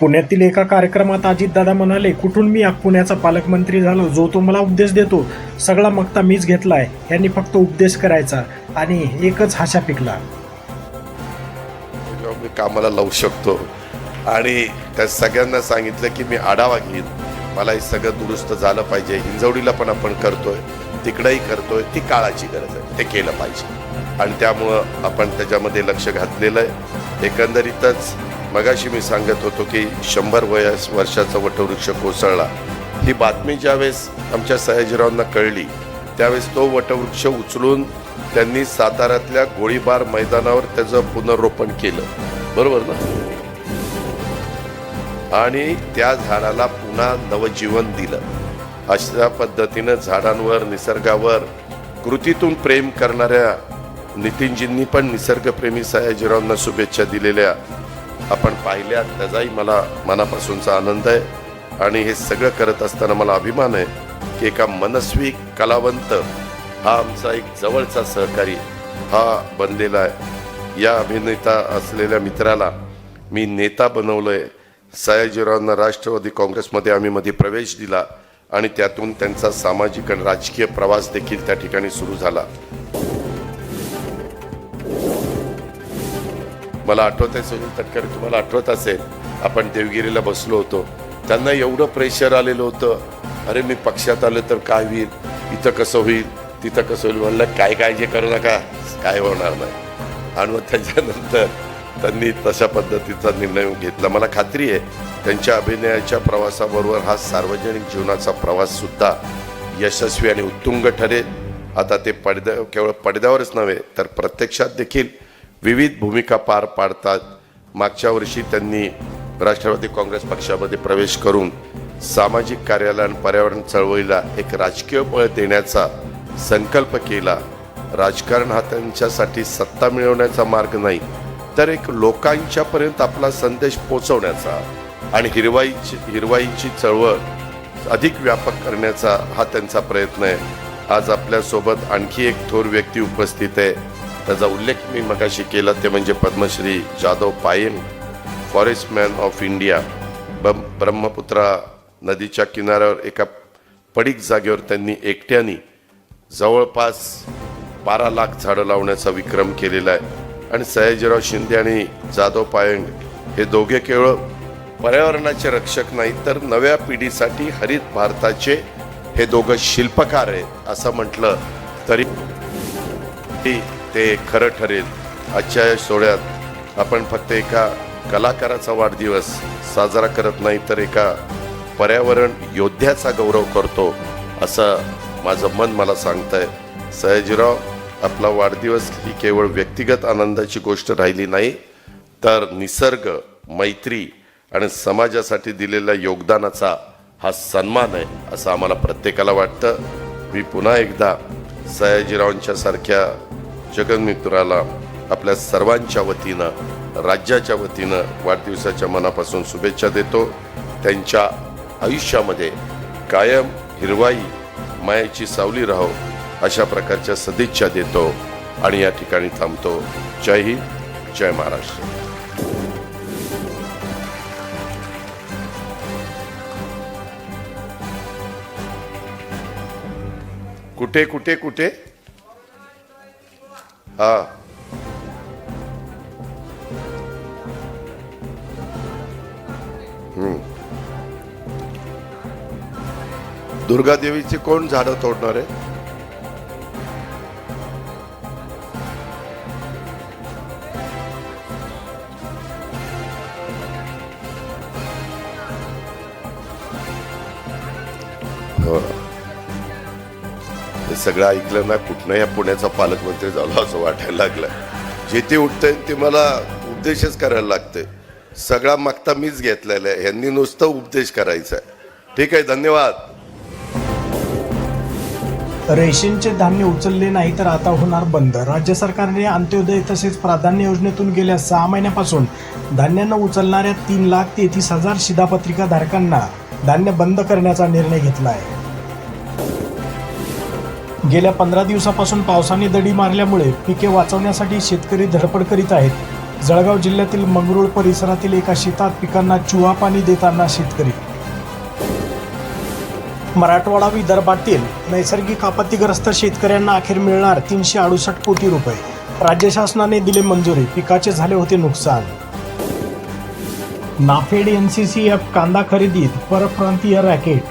पुण्यातील एका कार्यक्रमात अजितदादा म्हणाले, कुठून मी पुण्याचा पालकमंत्री झालो, जो तो मला उपदेश देतो, सगळा मक्ता मीच घेतलाय, यांनी फक्त उपदेश करायचा आणि एकच हाशा पिकला. मी कामाला लावू शकतो आणि त्या सगळ्यांना सांगितलं की मी आढावा घेईन, मला हे सगळं दुरुस्त झालं पाहिजे. हिंजवडीला पण आपण करतोय, तिकडेही करतोय, ती काळाची गरज आहे, ते केलं पाहिजे आणि त्यामुळं आपण त्याच्यामध्ये लक्ष घातलेलं आहे. एकंदरीतच मगाशी मी सांगत होतो की 100 वर्षाचा वटवृक्ष कोसळला, ही बातमी ज्यावेळेस आमच्या सयाजीरावांना कळली त्यावेळेस तो वटवृक्ष उचलून त्यांनी साताऱ्यातल्या गोळीबार मैदानावर त्याचं पुनर्रोपण केलं, बरोबर ना, आणि त्या झाडाला पुन्हा नवजीवन दिलं. अशा पद्धतीनं झाडांवर, निसर्गावर कृतीतून प्रेम करणाऱ्या नितीनजींनी पण निसर्गप्रेमी सयाजीरावांना शुभेच्छा दिलेल्या आपण पाहिल्या, त्याचाही मला मनापासूनचा आनंद आहे. आणि हे सगळं करत असताना मला अभिमान आहे की एका मनस्वी कलावंत, हा आमचा एक जवळचा सहकारी हा बनलेला आहे. या अभिनेता असलेल्या मित्राला मी नेता बनवलंय. सयाजीरावांना राष्ट्रवादी काँग्रेसमध्ये आम्ही मध्ये प्रवेश दिला आणि त्यातून त्यांचा सामाजिक आणि राजकीय प्रवास देखील त्या ठिकाणी सुरू झाला. मला आठवत आहे सुनील तटकरे, तुम्हाला आठवत असेल, आपण देवगिरीला बसलो होतो, त्यांना एवढं प्रेशर आलेलं होतं, अरे मी पक्षात आलं तर काय होईल, इथं कसं होईल, तिथं कसं होईल. म्हणलं काय काळजी करू नका, काय होणार नाही. आणि मग त्याच्यानंतर त्यांनी तशा पद्धतीचा निर्णय घेतला. मला खात्री आहे त्यांच्या अभिनयाच्या प्रवासाबरोबर हा सार्वजनिक जीवनाचा प्रवास सुद्धा यशस्वी आणि उत्तुंग ठरेल. आता ते केवळ पडद्यावरच नव्हे तर प्रत्यक्षात देखील विविध भूमिका पार पाडतात. मागच्या वर्षी त्यांनी राष्ट्रवादी काँग्रेस पक्षामध्ये प्रवेश करून सामाजिक कार्याला आणि पर्यावरण चळवळीला एक राजकीय बळ देण्याचा संकल्प केला. राजकारण हा त्यांच्यासाठी सत्ता मिळवण्याचा मार्ग नाही, तर एक लोकांच्यापर्यंत आपला संदेश पोचवण्याचा आणि हिरवाईची चळवळ अधिक व्यापक करण्याचा हा त्यांचा प्रयत्न आहे. आज आपल्यासोबत आणखी एक थोर व्यक्ती उपस्थित आहे, त्याचा उल्लेख मी मगाशी केला, ते म्हणजे पद्मश्री जाधव पायेंग, फॉरेस्टमॅन ऑफ इंडिया. ब्रह्मपुत्रा नदीच्या किनाऱ्यावर एका पडीक जागेवर त्यांनी एकट्याने जवळपास 12 लाख झाडं लावण्याचा विक्रम केलेला आहे. आणि सयाजीराव शिंदे आणि जाधव पायेंग हे दोघे केवळ पर्यावरणाचे रक्षक नाही, तर नव्या पिढीसाठी हरित भारताचे हे दोघं शिल्पकार आहेत असं म्हटलं तरी ते खरं ठरेल. आजच्या या सोहळ्यात आपण फक्त एका कलाकाराचा वाढदिवस साजरा करत नाही, तर एका पर्यावरण योद्ध्याचा गौरव करतो असं माझं मन मला सांगतंय. सयाजीराव, आपला वाढदिवस ही केवळ व्यक्तिगत आनंदाची गोष्ट राहिली नाही, तर निसर्ग, मैत्री आणि समाजासाठी दिलेल्या योगदानाचा हा सन्मान आहे असं आम्हाला प्रत्येकाला वाटतं. मी पुन्हा एकदा सयाजीरावांच्या सारख्या जगन्मित्राला आपल्या सर्वांच्या वतीनं, राज्याच्या वतीनं वाढदिवसाच्या मनापासून शुभेच्छा देतो. त्यांच्या आयुष्यामध्ये कायम हिरवाई, मायेची सावली राहो अशा प्रकारच्या सदिच्छा देतो आणि या ठिकाणी थांबतो. जय हिंद, जय महाराष्ट्र. कुठे कुठे कुठे हा दुर्गादेवीची कोण झाडं तोडणार आहे? हे सगळं ऐकलं ना, कुठनं या पुण्याचा पालकमंत्री झालो असं वाटायला लागलं. जे ते उठतंय ते मला उपदेशच करायला लागतंय. सगळा मागता मीच घेतलेला आहे, यांनी नुसतं उपदेश करायचा आहे. ठीक आहे, धन्यवाद. रेशनचे धान्य उचलले नाही तर आता होणार बंद. राज्य सरकारने अंत्योदय तसेच प्राधान्य योजनेतून गेल्या 6 महिन्यापासून धान्य न उचलणाऱ्या 3,33,000 शिधापत्रिका धारकांना धान्य बंद करण्याचा निर्णय घेतला आहे. गेल्या 15 दिवसापासून पावसाने दडी मारल्यामुळे पिके वाचवण्यासाठी शेतकरी धडपड करीत आहेत. जळगाव जिल्ह्यातील मंगरुळ परिसरातील एका शेतात पिकांना चुहा पाणी देताना शेतकरी. मराठवाडा विदर्भातील नैसर्गिक आपत्तीग्रस्त शेतकऱ्यांना अखेर मिळणार 368 कोटी रुपये. राज्य शासनाने दिले मंजुरी, पिकाचे झाले होते नुकसान. नाफेड NCCF कांदा खरेदीत परप्रांतीय रॅकेट.